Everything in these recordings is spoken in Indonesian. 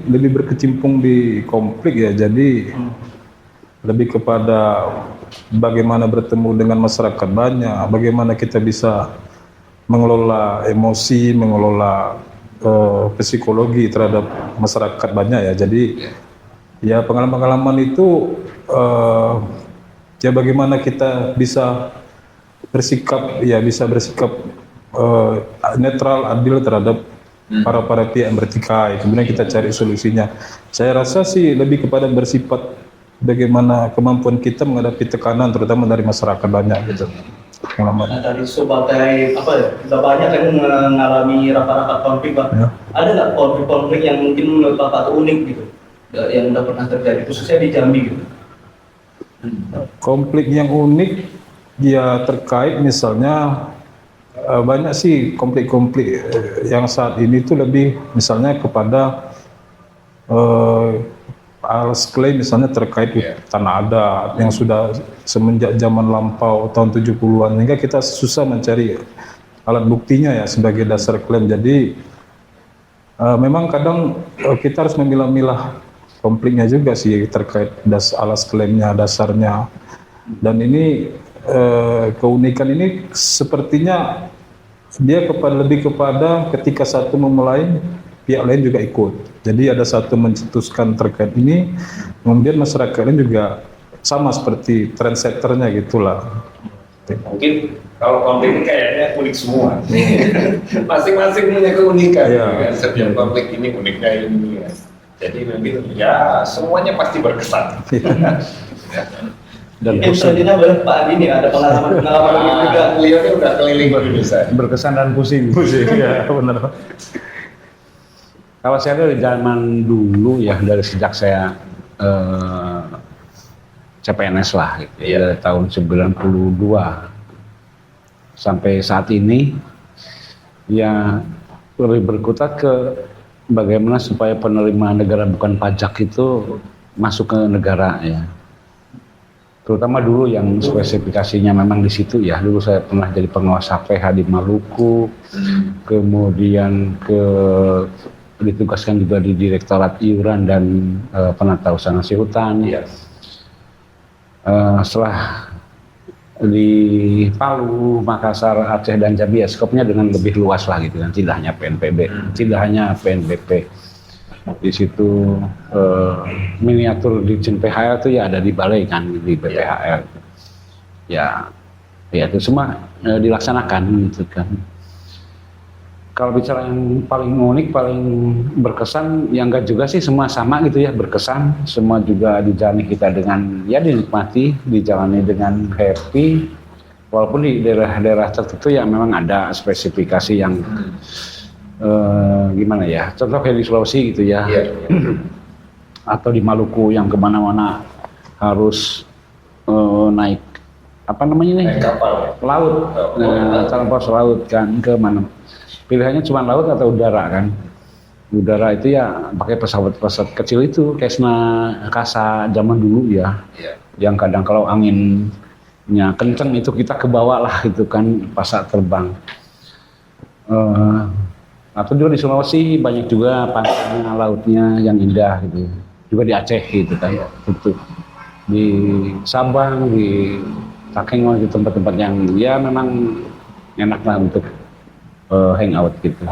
lebih berkecimpung di konflik ya, jadi lebih kepada bagaimana bertemu dengan masyarakat banyak, bagaimana kita bisa mengelola emosi, mengelola psikologi terhadap masyarakat banyak ya. Jadi ya pengalaman-pengalaman itu ya bagaimana kita bisa bersikap netral, adil terhadap para pihak yang bertikai. Kemudian kita cari solusinya. Saya rasa sih lebih kepada bersifat bagaimana kemampuan kita menghadapi tekanan, terutama dari masyarakat banyak gitu. Nah, dari sebagai sudah banyak kan mengalami rapat-rapat konflik, Pak. Ya. Ada nggak konflik-konflik yang mungkin menurut Bapak unik gitu, yang udah pernah terjadi khususnya di Jambi gitu? Konflik yang unik ya terkait misalnya banyak sih konflik-konflik yang saat ini itu lebih misalnya kepada alas klaim misalnya terkait tanah adat yang sudah semenjak zaman lampau tahun 70-an, hingga kita susah mencari alat buktinya ya sebagai dasar klaim. Jadi memang kadang kita harus memilah-milah konfliknya juga sih terkait alas klaimnya, dasarnya. Dan ini keunikan ini sepertinya dia lebih kepada ketika satu memulai, pihak lain juga ikut. Jadi ada satu mencetuskan terkait ini, kemudian masyarakat lain juga sama seperti trendsetternya gitulah. Mungkin kalau konflik ini kayaknya unik semua. Masing-masing punya keunikan. Ya. Setiap konflik ini uniknya ini. Ya. Jadi mungkin ya semuanya pasti berkesan. Dan selanjutnya boleh Pak Adi nih, ada pengalaman juga. Beliau ini udah keliling Indonesia. Berkesan dan pusing. Ya benar. Kalau saya dari zaman dulu ya, dari sejak saya CPNS lah gitu, dari tahun 92 sampai saat ini ya lebih berkutat ke bagaimana supaya penerimaan negara bukan pajak itu masuk ke negara ya. Terutama dulu yang spesifikasinya memang di situ ya. Dulu saya pernah jadi pengawas HPH di Maluku, kemudian ditugaskan juga di Direktorat Iuran dan Penata Usaha Nasi Hutan. Setelah di Palu, Makassar, Aceh dan Jambi ya skopnya dengan lebih luas lah gitu kan, tidak hanya PNPB, tidak hanya PNBP. Di situ miniatur Dirjen PHL itu ya ada di balai kan, di BPHL. Ya itu semua dilaksanakan gitu kan. Kalau bicara yang paling unik, paling berkesan, ya enggak juga sih, semua sama gitu ya, berkesan. Semua juga dijalani kita dengan, ya dinikmati, dijalani dengan happy. Walaupun di daerah-daerah tertentu ya memang ada spesifikasi yang gimana ya, contoh kayak di Sulawesi gitu ya. Atau di Maluku yang kemana-mana harus naik, apa namanya nih? Naik kapal. Laut, transport laut kan, ke mana? Pilihannya cuma laut atau udara kan. Udara itu ya pakai pesawat-pesawat kecil itu, Cessna Kasa zaman dulu ya. Yang kadang kalau anginnya kenceng itu kita ke bawah lah gitu kan pas saat terbang. Atau juga di Sulawesi banyak juga pantainya, lautnya yang indah gitu. Juga di Aceh gitu kan. Gitu. Di Sabang, di Takengon, di tempat-tempat yang ya memang enak lah untuk hangout gitu.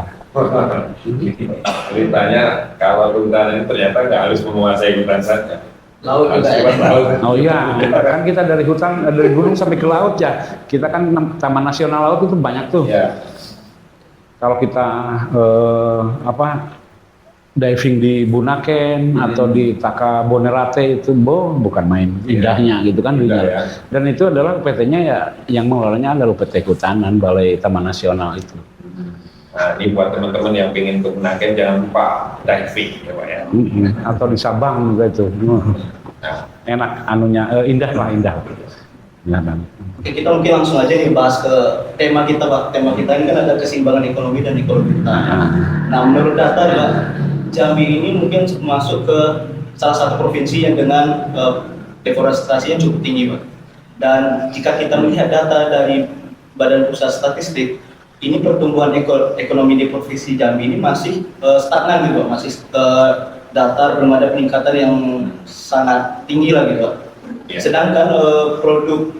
Ceritanya kalau hutan ini ternyata nggak harus menguasai hutan saja. Laut juga ya. Oh iya, kan kita dari hutan, dari gunung sampai ke laut ya. Kita kan Taman Nasional Laut itu banyak tuh. Ya. Kalau kita diving di Bunaken atau di Taka Bonerate itu bukan main indahnya gitu kan. Ya. Dan itu adalah PT-nya ya, yang mengelolanya adalah PT Kehutanan Balai Taman Nasional itu. Nah, ini buat teman-teman yang ingin ke Bunaken jangan lupa diving ya Pak ya. Atau di Sabang juga itu. Enak anunya, indah lah, indah. Ya, Oke, kita mungkin langsung aja nih bahas ke tema kita Pak. Tema kita ini kan ada keseimbangan ekonomi dan ekologi hutan. Nah, menurut data Pak, Jambi ini mungkin masuk ke salah satu provinsi yang dengan deforestasinya cukup tinggi Pak. Dan jika kita melihat data dari Badan Pusat Statistik, ini pertumbuhan ekonomi di provinsi Jambi ini masih stagnan gitu, masih datar, belum ada peningkatan yang sangat tinggi lagi Pak. Ya. Sedangkan produk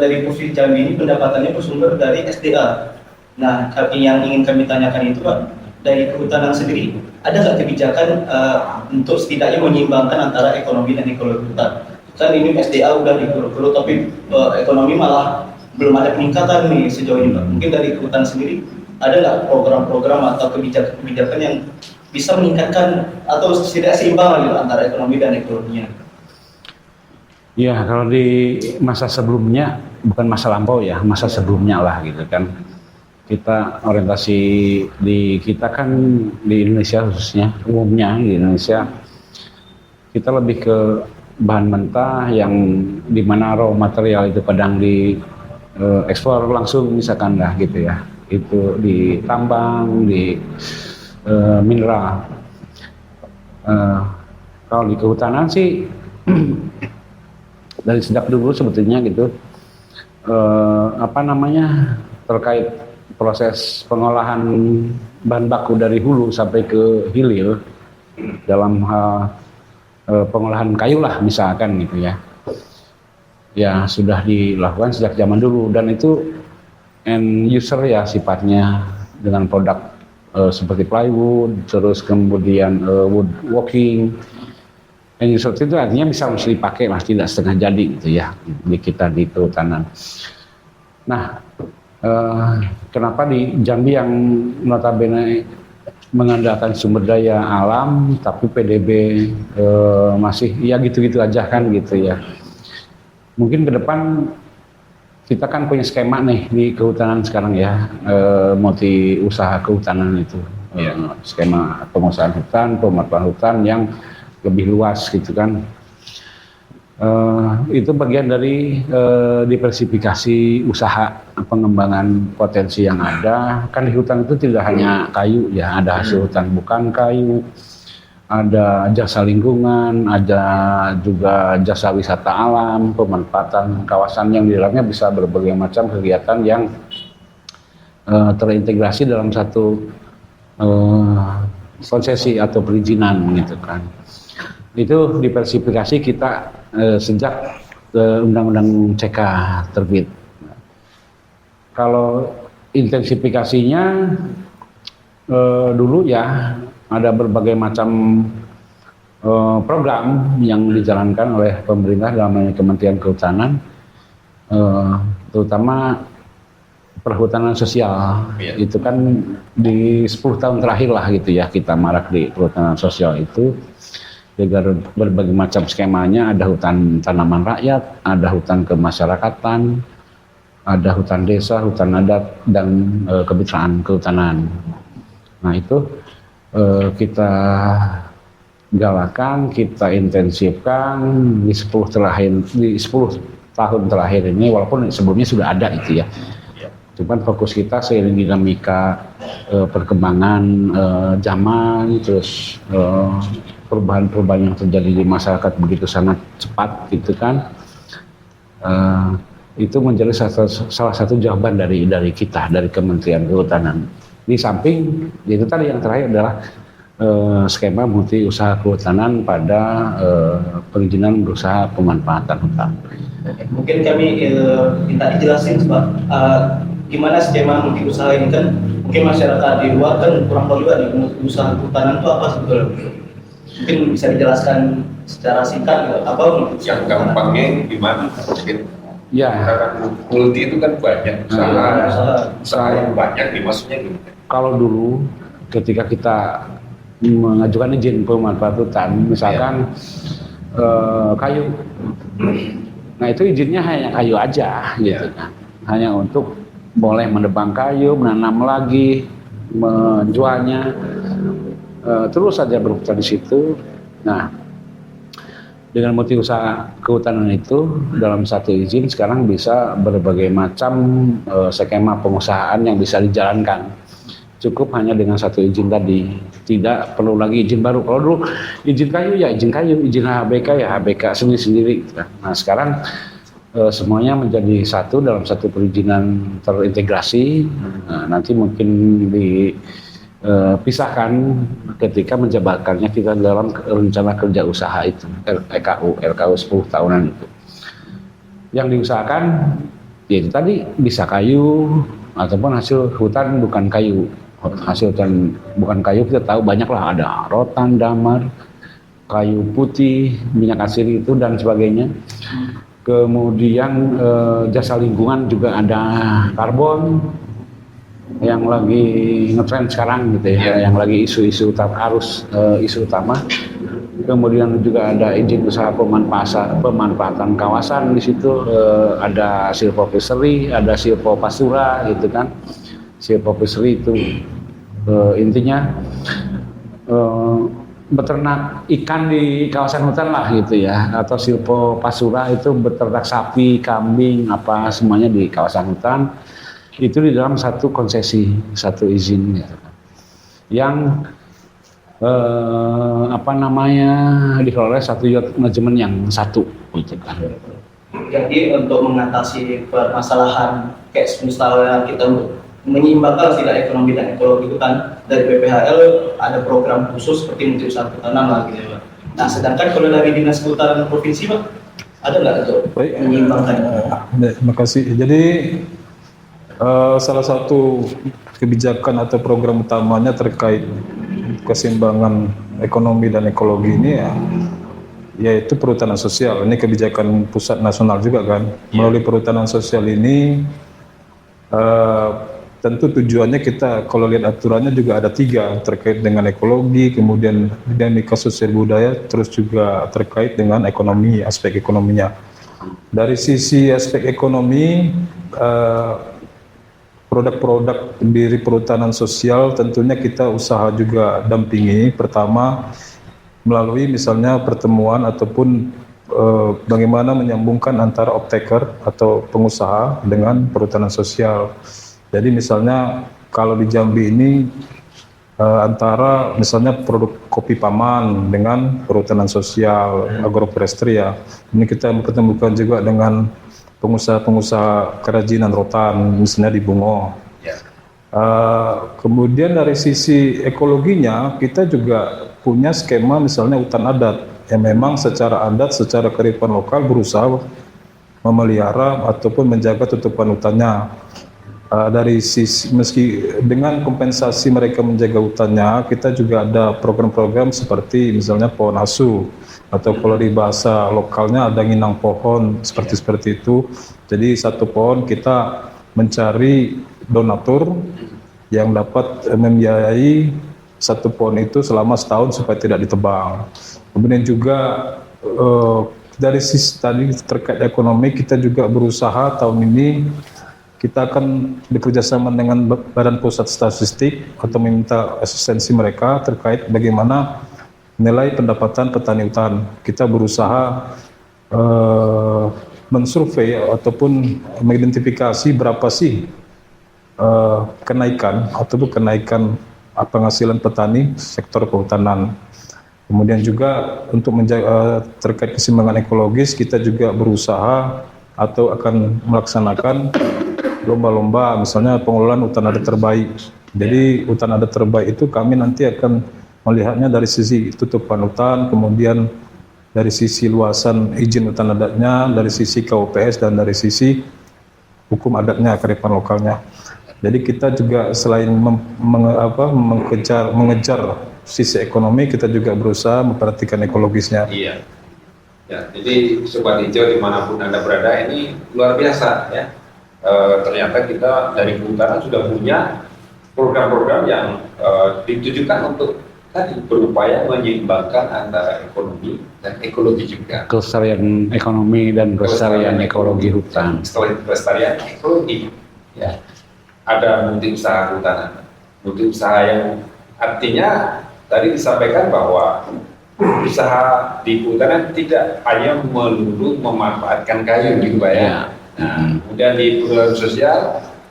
dari Provinsi Jambi ini pendapatannya bersumber dari SDA. Nah, yang ingin kami tanyakan itu Pak, dari kehutanan sendiri, ada nggak kebijakan untuk setidaknya menyeimbangkan antara ekonomi dan ekologi hutan? Kan ini SDA udah digeruk-geruk, tapi ekonomi malah belum ada peningkatan nih sejauh ini Pak. Mungkin dari kehutanan sendiri, ada nggak program-program atau kebijakan-kebijakan yang bisa meningkatkan atau setidaknya seimbang lagi Pak, antara ekonomi dan ekologinya? Ya, kalau di masa sebelumnya, bukan masa lampau ya, masa sebelumnya lah gitu kan. Kita orientasi di kita kan di Indonesia khususnya, umumnya di Indonesia, kita lebih ke bahan mentah yang dimana raw material itu kadang di ekspor langsung misalkan lah gitu ya. Itu di tambang, di mineral. Kalau di kehutanan sih dari sejak dulu sebetulnya gitu terkait proses pengolahan bahan baku dari hulu sampai ke hilir dalam hal pengolahan kayu lah misalkan gitu ya sudah dilakukan sejak zaman dulu, dan itu end user ya sifatnya dengan produk seperti plywood, terus kemudian woodworking. End user itu artinya bisa mesti dipakai, mas, tidak setengah jadi gitu ya di kita di kehutanan. Nah, kenapa di Jambi yang notabene mengandalkan sumber daya alam tapi PDB masih ya gitu-gitu aja kan gitu ya. Mungkin ke depan kita kan punya skema nih di kehutanan sekarang ya, multi usaha kehutanan itu, skema pengusahaan hutan, pemanfaatan hutan yang lebih luas gitu kan. Itu bagian dari diversifikasi usaha pengembangan potensi yang ada. Kan di hutan itu tidak hanya kayu ya, ada hasil hutan bukan kayu, ada jasa lingkungan, ada juga jasa wisata alam, pemanfaatan kawasan yang di dalamnya bisa berbagai macam kegiatan yang terintegrasi dalam satu konsesi atau perizinan gitu kan. Itu diversifikasi kita sejak Undang-Undang CK terbit. Kalau intensifikasinya dulu ya ada berbagai macam program yang dijalankan oleh pemerintah dalam Kementerian Kehutanan, terutama perhutanan sosial. Itu kan di 10 tahun terakhir lah gitu ya kita marak di perhutanan sosial itu. Dengan berbagai macam skemanya, ada hutan tanaman rakyat, ada hutan kemasyarakatan, ada hutan desa, hutan adat, dan kemitraan kehutanan. Nah itu kita galakan, kita intensifkan di 10 tahun terakhir ini, walaupun sebelumnya sudah ada itu ya. Cuman fokus kita seiring dinamika perkembangan zaman, terus perubahan-perubahan yang terjadi di masyarakat begitu sangat cepat gitu kan, itu menjadi salah satu jawaban dari kita, dari Kementerian Kehutanan. Di samping itu tadi yang terakhir adalah skema multi usaha kehutanan pada perizinan berusaha pemanfaatan hutan. Mungkin kami minta dijelasin Pak, gimana skema multi usaha ini kan mungkin masyarakat di luar kan kurang tahu juga nih usaha kehutanan itu apa sebetulnya. Mungkin bisa dijelaskan secara singkat gitu, apa yang gampangnya gimana? Mungkin ya, multi itu kan banyak usaha yang banyak, maksudnya gitu. Kalau dulu ketika kita mengajukan izin pemanfaatan hutan, misalkan kayu, nah itu izinnya hanya kayu aja gitu kan, hanya untuk boleh menebang kayu, menanam lagi, menjualnya. Terus saja berputar di situ. Nah, dengan multi usaha kehutanan itu dalam satu izin sekarang bisa berbagai macam skema pengusahaan yang bisa dijalankan. Cukup hanya dengan satu izin tadi, tidak perlu lagi izin baru. Kalau dulu izin kayu ya izin kayu, izin HBK ya HBK sendiri. Nah sekarang semuanya menjadi satu dalam satu perizinan terintegrasi. Nah, nanti mungkin di pisahkan ketika menjabatkannya kita dalam rencana kerja usaha itu RKU 10 tahunan itu. Yang diusahakan yaitu tadi bisa kayu ataupun hasil hutan bukan kayu. Hasil hutan bukan kayu kita tahu banyaklah, ada rotan, damar, kayu putih, minyak asiri itu dan sebagainya. Kemudian jasa lingkungan juga ada karbon yang lagi ngetren sekarang gitu ya, yang lagi isu-isu isu utama. Kemudian juga ada izin usaha pemanfaatan kawasan di situ, ada silvopasture, ada silvopastura gitu kan. Silvopasture itu intinya beternak ikan di kawasan hutan lah gitu ya, atau silvopastura itu beternak sapi, kambing, apa semuanya di kawasan hutan. Itu di dalam satu konsesi, satu izin gitu. Yang dikelola satu unit manajemen yang satu gitu kan. Jadi untuk mengatasi permasalahan kayak misalnya kita menyeimbangkan sila ekonomi dan ekologi itu kan dari BPHL ada program khusus seperti Menteri Usaha Pertanaman lah gitu Pak. Nah sedangkan kalau dari Dinas Kehutanan Provinsi Pak ada nggak untuk menyeimbangkan? Terima kasih. Jadi salah satu kebijakan atau program utamanya terkait keseimbangan ekonomi dan ekologi ini ya, yaitu perhutanan sosial. Ini kebijakan pusat nasional juga kan. Melalui perhutanan sosial ini tentu tujuannya kita kalau lihat aturannya juga ada 3 terkait dengan ekologi, kemudian dinamika sosial budaya, terus juga terkait dengan ekonomi, aspek ekonominya. Dari sisi aspek ekonomi, produk-produk dari perhutanan sosial tentunya kita usaha juga dampingi. Pertama melalui misalnya pertemuan ataupun bagaimana menyambungkan antara optaker atau pengusaha dengan perhutanan sosial. Jadi misalnya kalau di Jambi ini antara misalnya produk kopi paman dengan perhutanan sosial, agroforestry ya. Ini kita mempertemukan juga dengan pengusaha-pengusaha kerajinan rotan misalnya di Bungo. Kemudian dari sisi ekologinya kita juga punya skema misalnya hutan adat yang memang secara adat, secara kearifan lokal berusaha memelihara ataupun menjaga tutupan hutannya. Dari sisi meski dengan kompensasi mereka menjaga hutannya, kita juga ada program-program seperti misalnya pohon asu atau kalau di bahasa lokalnya ada nginang pohon seperti itu. Jadi satu pohon kita mencari donatur yang dapat membiayai satu pohon itu selama setahun supaya tidak ditebang. Kemudian juga dari sisi tadi terkait ekonomi kita juga berusaha tahun ini kita akan bekerjasama dengan Badan Pusat Statistik atau meminta asistensi mereka terkait bagaimana nilai pendapatan petani hutan. Kita berusaha mensurvei ataupun mengidentifikasi berapa sih kenaikan penghasilan petani sektor kehutanan. Kemudian juga untuk menjaga terkait keseimbangan ekologis kita juga berusaha atau akan melaksanakan lomba-lomba misalnya pengelolaan hutan adat terbaik. Jadi hutan adat terbaik itu kami nanti akan melihatnya dari sisi tutupan hutan, kemudian dari sisi luasan izin hutan adatnya, dari sisi KUPS dan dari sisi hukum adatnya, kearifan lokalnya. Jadi kita juga selain mengejar sisi ekonomi, kita juga berusaha memperhatikan ekologisnya. Iya. Ya, jadi Sobat Hijau dimanapun Anda berada ini luar biasa ya. Ternyata kita dari kehutanan sudah punya program-program yang ditujukan untuk tadi berupaya menyeimbangkan antara ekonomi dan ekologi juga. Kelestarian ekonomi dan kelestarian ekologi hutan. Kelestarian ekologi. Ya. Ada multi usaha hutanan. Multi usaha yang artinya tadi disampaikan bahwa usaha di kehutanan tidak hanya melulu memanfaatkan kayu gitu Pak ya. Nah, kemudian di perhutanan sosial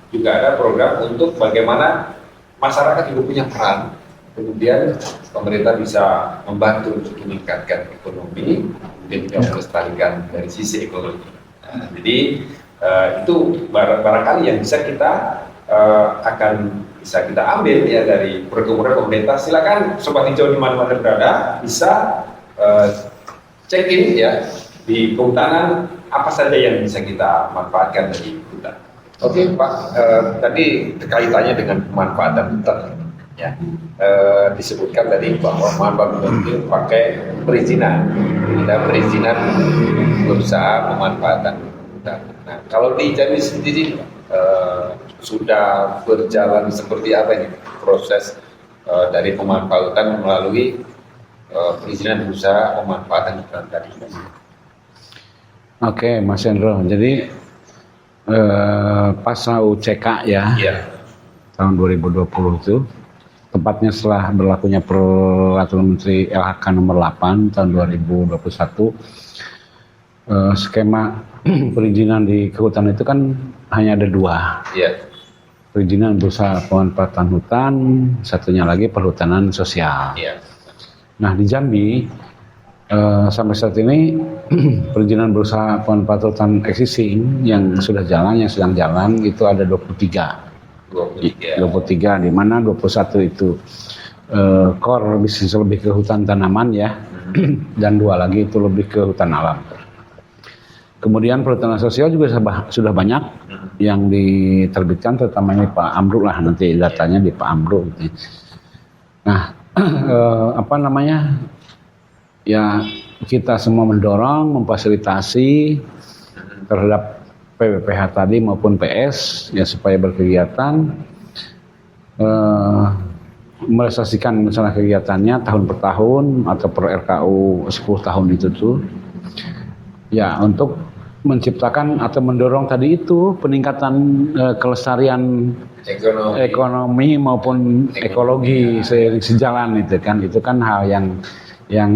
juga ada program untuk bagaimana masyarakat juga punya peran. Kemudian pemerintah bisa membantu untuk meningkatkan ekonomi, kemudian juga melestarikan dari sisi ekologi. Jadi itu barangkali yang bisa kita akan bisa kita ambil ya dari program pemerintah. Silakan Sobat Hijau di mana-mana berada bisa check in ya di kehutanan, apa saja yang bisa kita manfaatkan dari hutan. Oke Pak, tadi kaitannya dengan pemanfaatan hutan ya, disebutkan tadi bahwa manfaat hutan itu pakai perizinan, ada perizinan berusaha pemanfaatan hutan. Nah kalau di Jambi sendiri sudah berjalan seperti apa ini proses dari pemanfaatan melalui perizinan berusaha pemanfaatan hutan tadi? Oke, Mas Hendro. Jadi pas UCK ya, tahun 2020 itu, tepatnya setelah berlakunya Peraturan Menteri LHK nomor 8 tahun 2021, skema perizinan di kehutanan itu kan hanya ada 2. Perizinan berusaha pemanfaatan hutan, satunya lagi perhutanan sosial. Nah di Jambi sampai saat ini perizinan berusaha pemanfaatan hutan existing yang sudah jalan, yang sedang jalan itu ada 23, di mana 21 itu core bisnis lebih ke hutan tanaman ya, dan 2 lagi itu lebih ke hutan alam. Kemudian perhutanan sosial juga sudah banyak yang diterbitkan, terutama ini Pak Amru lah, nanti datanya di Pak Amru. Nah, ya kita semua mendorong, memfasilitasi terhadap PPPH tadi maupun PS ya supaya berkegiatan, merealisasikan misalnya kegiatannya tahun per tahun atau per RKU 10 tahun itu tuh ya untuk menciptakan atau mendorong tadi itu peningkatan kelestarian ekonomi maupun ekologi seiring sejalan itu kan hal yang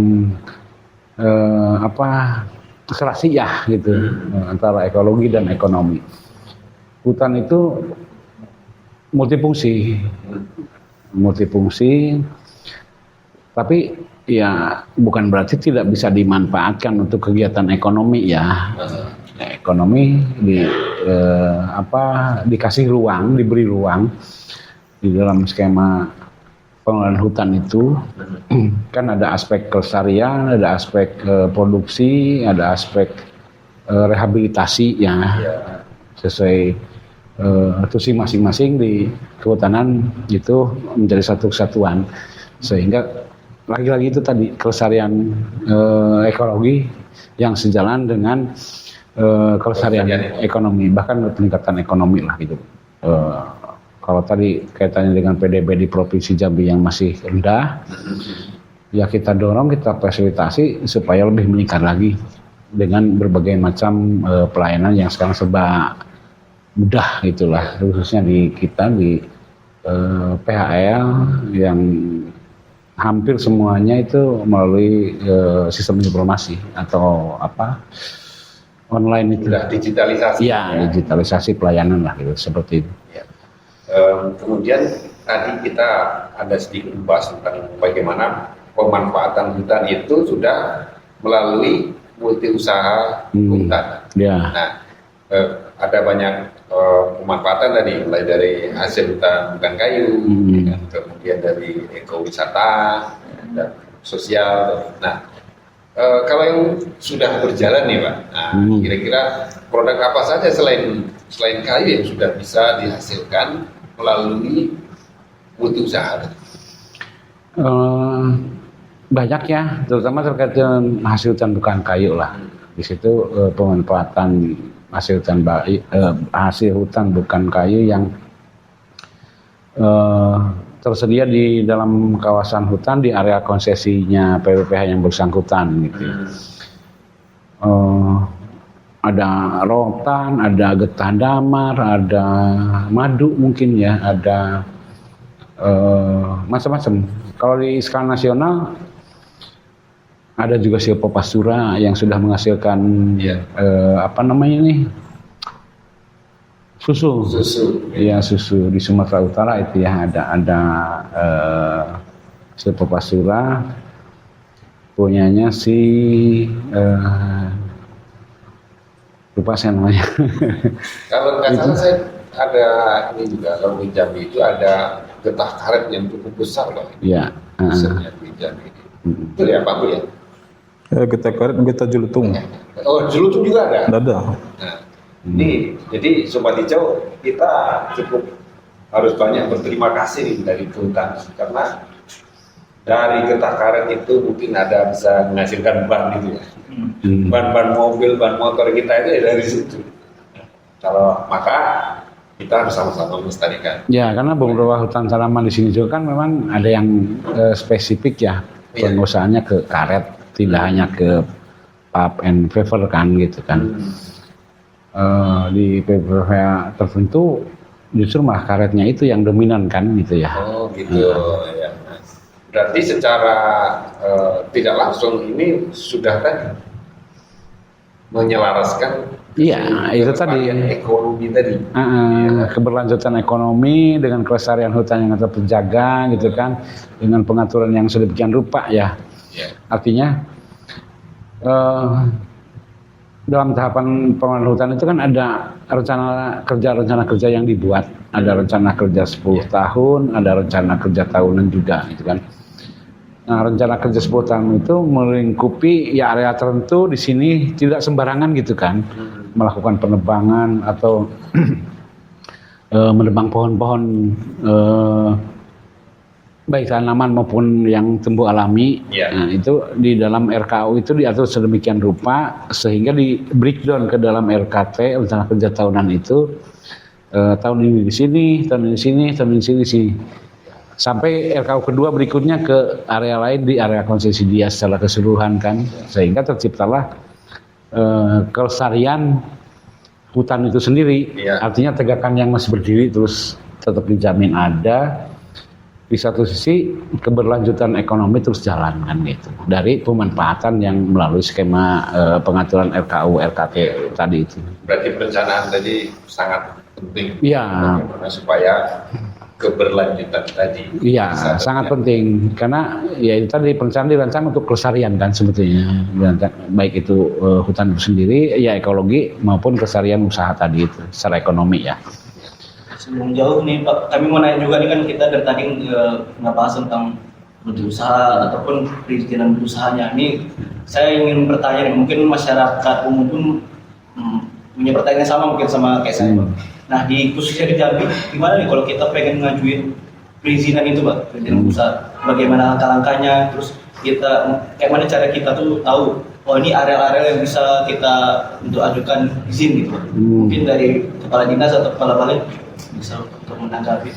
serasi ya gitu antara ekologi dan ekonomi. Hutan itu multifungsi, tapi ya bukan berarti tidak bisa dimanfaatkan untuk kegiatan ekonomi ya. Ekonomi dikasih ruang, diberi ruang di dalam skema pengelolaan hutan itu kan ada aspek kelestarian, ada aspek produksi, ada aspek rehabilitasi ya sesuai tusi masing-masing di kehutanan itu menjadi satu kesatuan, sehingga lagi-lagi itu tadi kelestarian ekologi yang sejalan dengan kelestarian ekonomi, bahkan peningkatan ekonomi lah gitu. Kalau tadi kaitannya dengan PDB di Provinsi Jambi yang masih rendah, ya kita dorong, kita fasilitasi supaya lebih meningkat lagi dengan berbagai macam pelayanan yang sekarang serba mudah gitulah, khususnya di kita di PHL yang hampir semuanya itu melalui sistem informasi atau online itu. Sudah digitalisasi. Ya, digitalisasi pelayanan lah gitu, seperti itu. Ya. Kemudian tadi kita ada sedikit membahas tentang bagaimana pemanfaatan hutan itu sudah melalui multi usaha hutan. Ya. Nah, ada banyak pemanfaatan tadi, mulai dari hasil hutan bukan kayu, kemudian dari ekowisata dan sosial. Nah, kalau yang sudah berjalan nih Pak, kira-kira produk apa saja selain kayu yang sudah bisa dihasilkan melalui multi usaha? Banyak ya, terutama terkait dengan hasil hutan bukan kayu lah. Di situ pemanfaatan hasil hutan bukan kayu yang tersedia di dalam kawasan hutan di area konsesinya PPPH yang bersangkutan gitu. Ada rotan, ada getah damar, ada madu mungkin ya, ada macam-macam. Kalau di skala nasional ada juga silvopastura yang sudah menghasilkan susu. Iya, susu di Sumatera Utara itu ya, ada silvopastura punyanya si lupa saya namanya. Kalau nggak salah saya ada ini juga, kalau di Jambi itu ada getah karet yang cukup besar loh. Iya. Besarnya di Jambi. Itu ya Pak Bu ya? Ya, kita karet, kita jelutung. Oh, Jelutung juga ada? Ada. Nah, ini jadi Sobat Hijau kita cukup harus banyak berterima kasih nih dari Hutan karena dari getah karet itu mungkin ada bisa menghasilkan ban gitu ya. Ban mobil, ban motor kita itu ya dari situ. Kalau maka kita harus sama-sama melestarikan. Ya, karena beberapa hutan tanaman di sini juga kan memang ada yang spesifik ya, penggunaannya ke karet, tidak hanya ke pulp and paper kan gitu kan. Di beberapa tertentu justru malah karetnya itu yang dominan kan gitu ya. Oh gitu ya. Berarti secara tidak langsung ini sudah kan menyelaraskan. Iya, itu tadi Ekonomi tadi. Keberlanjutan ekonomi dengan kelestarian hutan yang tetap terjaga gitu kan, dengan pengaturan yang sedemikian rupa ya. Artinya dalam tahapan pengelolaan hutan itu kan ada rencana kerja yang dibuat, ada rencana kerja 10 tahun, ada rencana kerja tahunan juga gitu kan. Nah, rencana kerja 10 tahun itu melingkupi ya area tertentu di sini tidak sembarangan gitu kan. Melakukan penebangan atau menebang pohon-pohon baik tanaman maupun yang tumbuh alami. Nah, itu di dalam RKU itu diatur sedemikian rupa sehingga di breakdown ke dalam RKT rencana kerja tahunan itu tahun ini di sini, tahun ini di sini, tahun ini di sini. Sampai RKU kedua berikutnya ke area lain di area konsesi dia secara keseluruhan kan, sehingga terciptalah kelestarian hutan itu sendiri. Artinya tegakan yang masih berdiri terus tetap dijamin ada. Di satu sisi keberlanjutan ekonomi terus jalan kan gitu dari pemanfaatan yang melalui skema pengaturan RKU RKT tadi itu. Berarti perencanaan tadi sangat penting. Iya. Supaya keberlanjutan tadi. Iya, sangat penting karena ya itu tadi perencanaan dirancang untuk kelestarian kan sebetulnya, baik itu hutan itu sendiri, ya ekologi maupun kelestarian usaha tadi itu secara ekonomi ya. Sebelum jauh nih Pak, kami mau nanya juga nih kan kita dari tadi ngebahas tentang berusaha ataupun perizinan berusahanya. Ini saya ingin bertanya nih, mungkin masyarakat umum pun punya pertanyaan sama mungkin sama kayak saya. Nah, di khususnya di Jambi, gimana nih kalau kita pengen ngajuin perizinan itu, Pak, perizinan usaha? Bagaimana langkah-langkahnya? Terus kita, kayak mana cara kita tuh tahu, oh ini area-area yang bisa kita untuk ajukan izin gitu, Pak? Mungkin dari kepala dinas atau kepala balai bisa untuk menanggapi.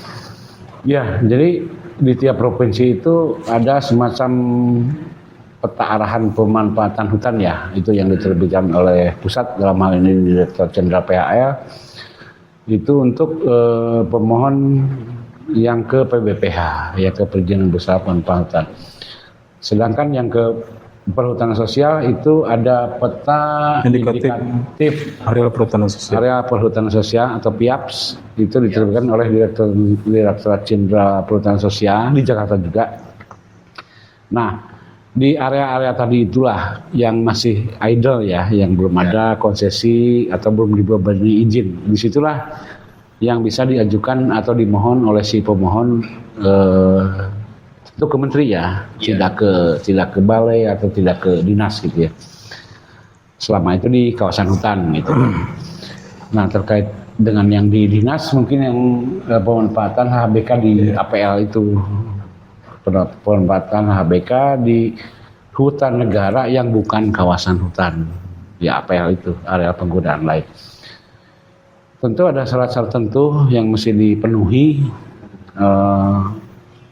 Ya, jadi di tiap provinsi itu ada semacam peta arahan pemanfaatan hutan ya, itu yang diterbitkan oleh pusat dalam hal ini Direktur Jenderal PAL. Itu untuk pemohon yang ke PBPH, ya ke perizinan berusaha pemanfaatan. Sedangkan yang ke perhutanan sosial itu ada peta indikatif area perhutanan sosial. Area perhutanan sosial atau PIAPS itu diterbitkan oleh Direktorat Jenderal Perhutanan Sosial di Jakarta juga. Nah, di area-area tadi itulah yang masih idle ya, yang belum ada konsesi atau belum dibebani izin. Disitulah yang bisa diajukan atau dimohon oleh si pemohon itu ke menteri ya, tidak ke balai atau tidak ke dinas gitu ya. Selama itu di kawasan hutan gitu. Nah, terkait dengan yang di dinas mungkin yang pemanfaatan HBK di APL itu. Pemanfaatan HBK di hutan negara yang bukan kawasan hutan di APL itu, area penggunaan lain. Tentu ada syarat-syarat tertentu yang mesti dipenuhi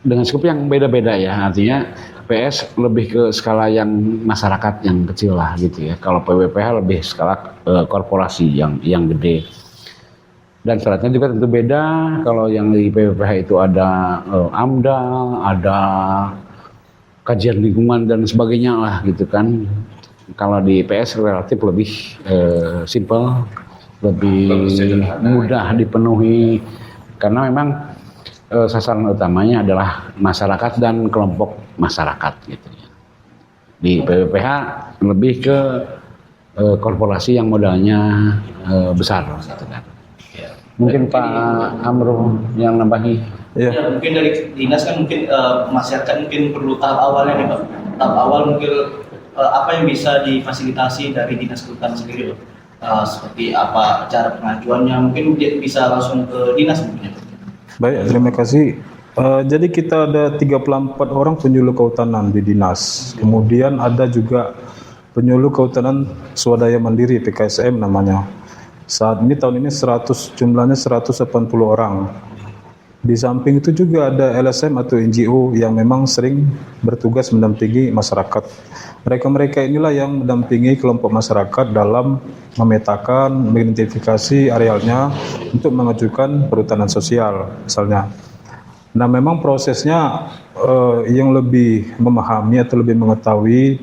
dengan skop yang beda-beda ya. Artinya PS lebih ke skala yang masyarakat yang kecil lah gitu ya. Kalau PBPH lebih skala korporasi yang gede. Dan syaratnya juga tentu beda. Kalau yang di PBPH itu ada AMDAL, ada kajian lingkungan dan sebagainya lah gitu kan. Kalau di PS relatif lebih simple, lebih mudah dipenuhi karena memang sasaran utamanya adalah masyarakat dan kelompok masyarakat gitu ya. Di PBPH lebih ke korporasi yang modalnya besar gitu kan. Mungkin Pak Amro yang nambahi. Ya. Ya, mungkin dari dinas kan mungkin masyarakat mungkin perlu tahap awalnya nih Pak. Tahap awal mungkin apa yang bisa difasilitasi dari dinas kehutanan sendiri Pak? Seperti apa cara pengajuannya, mungkin dia bisa langsung ke dinas mungkin ya Pak. Baik, terima kasih. Jadi kita ada 34 orang penyuluh kehutanan di dinas. Kemudian ada juga penyuluh kehutanan swadaya mandiri PKSM namanya. Saat ini tahun ini jumlahnya 180 orang. Di samping itu juga ada LSM atau NGO yang memang sering bertugas mendampingi masyarakat. Mereka-mereka inilah yang mendampingi kelompok masyarakat dalam memetakan, mengidentifikasi arealnya untuk mengajukan perhutanan sosial misalnya. Nah memang prosesnya yang lebih memahami atau lebih mengetahui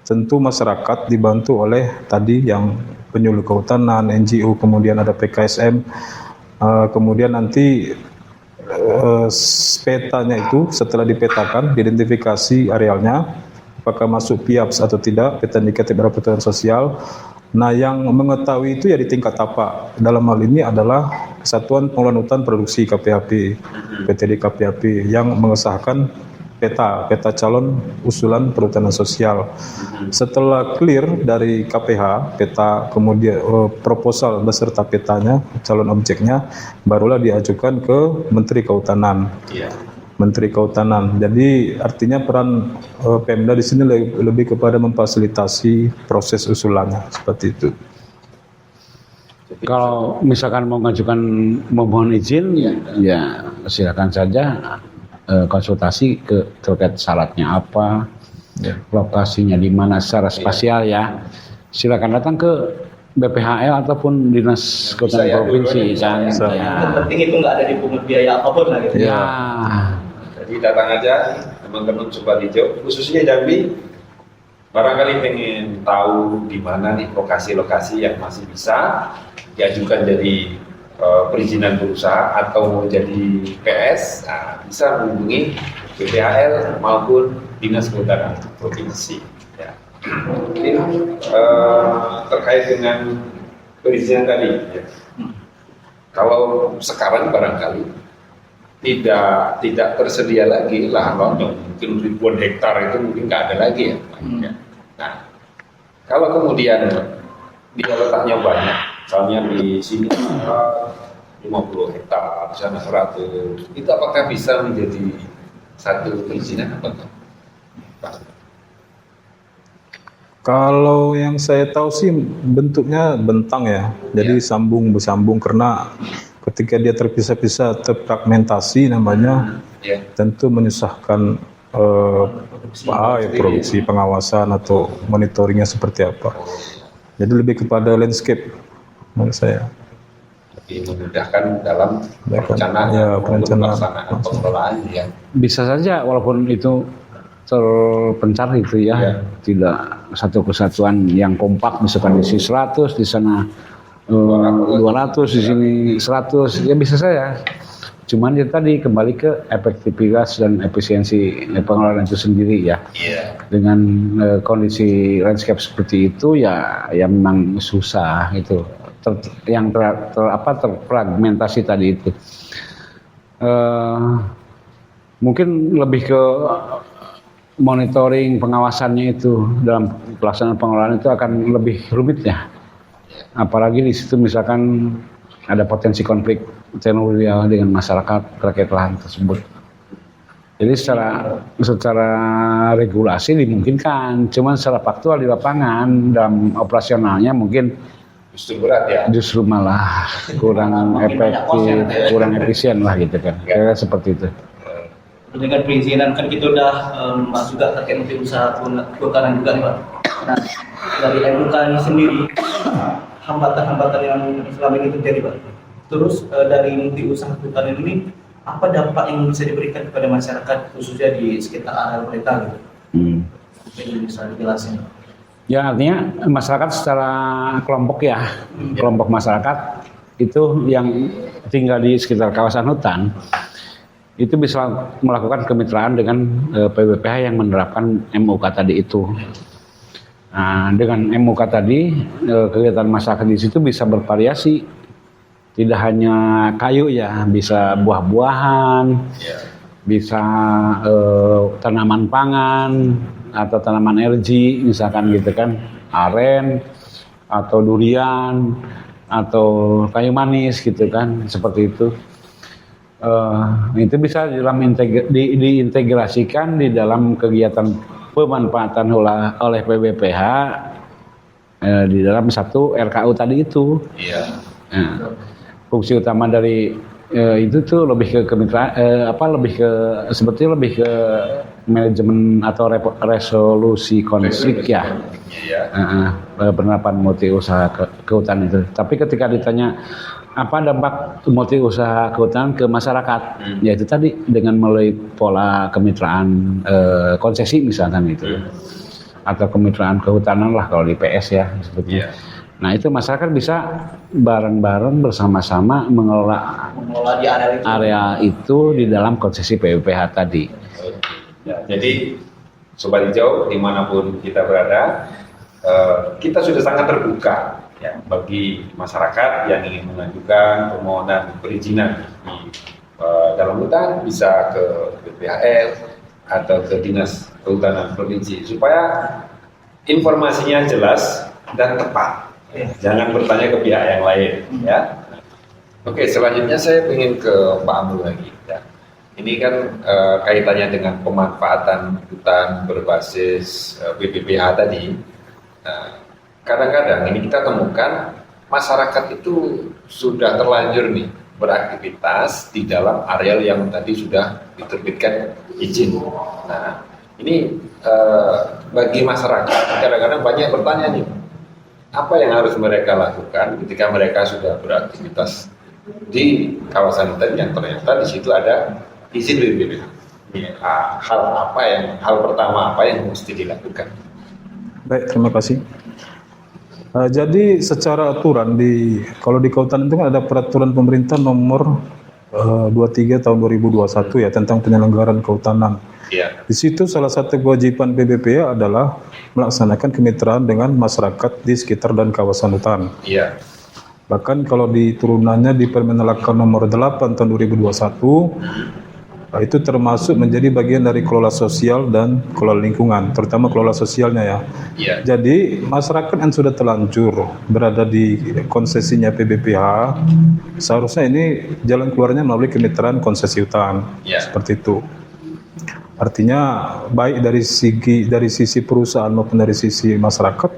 tentu masyarakat dibantu oleh tadi yang penyuluh kehutanan, NGO, kemudian ada PKSM, kemudian nanti petanya itu setelah dipetakan, diidentifikasi arealnya, apakah masuk PIAPS atau tidak, peta indikatif perhutanan sosial. Nah, yang mengetahui itu ya di tingkat tapak. Dalam hal ini adalah Kesatuan Pengelolaan Hutan Produksi KPHP, PTD KPHP, yang mengesahkan peta calon usulan perhutanan sosial. Setelah clear dari KPH, peta kemudian proposal beserta petanya, calon objeknya, barulah diajukan ke Menteri Kehutanan. Menteri Kehutanan. Jadi artinya peran Pemda di sini lebih kepada memfasilitasi proses usulannya seperti itu. Kalau misalkan mau mengajukan memohon izin, ya silakan saja konsultasi terkait syaratnya apa, lokasinya di mana secara spasial ya. Silakan datang ke BPHL ataupun Dinas Kehutanan Provinsi kan. Yang penting itu nggak ada dipungut biaya apapun lah gitu. Ya. Jadi datang aja teman-teman Sobat Hijau, khususnya Jambi, barangkali pengen tahu di mana nih lokasi-lokasi yang masih bisa diajukan jadi perizinan berusaha atau mau jadi PS, bisa menghubungi BPHL maupun Dinas Kehutanan Provinsi. Ya. Mungkin terkait dengan perizinan tadi, ya. Kalau sekarang barangkali tidak tersedia lagi lahan yang mungkin ribuan hektar itu mungkin nggak ada lagi ya. Nah, kalau kemudian dia letaknya banyak, misalnya di sini 50 hektar, di sana 100, itu apakah bisa menjadi satu perizinan apa enggak? Kalau yang saya tahu sih bentuknya bentang ya, jadi sambung bersambung karena ketika dia terpisah-pisah, terfragmentasi namanya, tentu menyusahkan produksi, pengawasan atau monitoringnya seperti apa. Jadi lebih kepada landscape menurut saya. Lebih memudahkan dalam perencanaan, pelaksanaan pengelolaan ya. Bisa saja walaupun itu terpencar gitu ya, tidak satu kesatuan yang kompak, misalkan di sini 100, di sana 200, di sini 100, ya bisa saja. Cuman ya tadi kembali ke efektivitas dan efisiensi pengelolaan itu sendiri ya. Dengan kondisi landscape seperti itu ya memang susah itu. Yang terfragmentasi tadi itu. Mungkin lebih ke monitoring pengawasannya itu dalam pelaksanaan pengelolaan itu akan lebih rumit ya. Apalagi di situ misalkan ada potensi konflik teritorial dengan masyarakat terkait lahan tersebut. Jadi secara regulasi dimungkinkan, cuman secara faktual di lapangan dalam operasionalnya mungkin justru berat ya. Justru malah kurang efektif, kurang efisien lah gitu kan. Kira-kira seperti itu. Dengan perizinan kan kita udah masuk juga terkait untuk usaha kehutanan juga nih Pak. Nah, dari MUK ini sendiri hambatan-hambatan yang selama ini terjadi Pak. Terus dari multi usaha kehutanan ini apa dampak yang bisa diberikan kepada masyarakat khususnya di sekitar area mereka gitu? Mungkin bisa dijelasin. Ya artinya masyarakat secara kelompok ya, kelompok masyarakat itu yang tinggal di sekitar kawasan hutan itu bisa melakukan kemitraan dengan PBPH yang menerapkan MUK tadi itu. Nah, dengan MUK tadi kegiatan masyarakat di situ bisa bervariasi Tidak hanya kayu ya, bisa buah-buahan, Ya. bisa tanaman pangan atau tanaman energi misalkan gitu kan, aren atau durian atau kayu manis gitu kan, seperti itu. Itu bisa diintegrasikan di dalam kegiatan pemanfaatan oleh PBPH di dalam satu RKU tadi itu. Iya. Nah, fungsi utama dari itu tuh lebih ke kemitraan, lebih ke sebetulnya lebih ke manajemen atau resolusi konflik ya. Iya. Penerapan multi usaha kehutanan itu. Tapi ketika ditanya apa dampak multi usaha kehutanan ke masyarakat, ya itu tadi dengan melalui pola kemitraan konsesi misalkan itu, atau kemitraan kehutanan lah kalau di PS ya sebetulnya. Nah itu masyarakat bisa bareng-bareng bersama-sama mengelola di area itu di dalam konsesi PBPH tadi. Ya, jadi Sobat Hijau dimanapun kita berada, kita sudah sangat terbuka ya bagi masyarakat yang ingin mengajukan permohonan perizinan di dalam hutan, bisa ke BPHL atau ke Dinas Kehutanan Provinsi supaya informasinya jelas dan tepat. Jangan bertanya ke pihak yang lain ya. Oke, selanjutnya saya ingin ke Pak Amru lagi ya. Ini kan kaitannya dengan pemanfaatan hutan berbasis BPPH tadi. Nah, kadang-kadang ini kita temukan masyarakat itu sudah terlanjur nih beraktivitas di dalam areal yang tadi sudah diterbitkan izin. Nah, ini bagi masyarakat kadang-kadang banyak bertanya nih, apa yang harus mereka lakukan ketika mereka sudah beraktivitas di kawasan hutan yang ternyata di situ ada izin BPPH. Hal pertama apa yang mesti dilakukan? Baik, terima kasih. Jadi secara aturan kalau di kehutanan itu kan ada peraturan pemerintah nomor 23 tahun 2021 ya tentang penyelenggaraan kehutanan. Ya. Di situ salah satu kewajiban PBPH adalah melaksanakan kemitraan dengan masyarakat di sekitar dan kawasan hutan. Iya. Bahkan kalau di turunannya di Permenaker nomor 8 tahun 2021 itu termasuk menjadi bagian dari kelola sosial dan kelola lingkungan, terutama kelola sosialnya ya. Iya. Jadi masyarakat yang sudah terlanjur berada di konsesinya PBPH seharusnya ini jalan keluarnya melalui kemitraan konsesi hutan. Iya. Seperti itu. Artinya baik dari sisi perusahaan maupun dari sisi masyarakat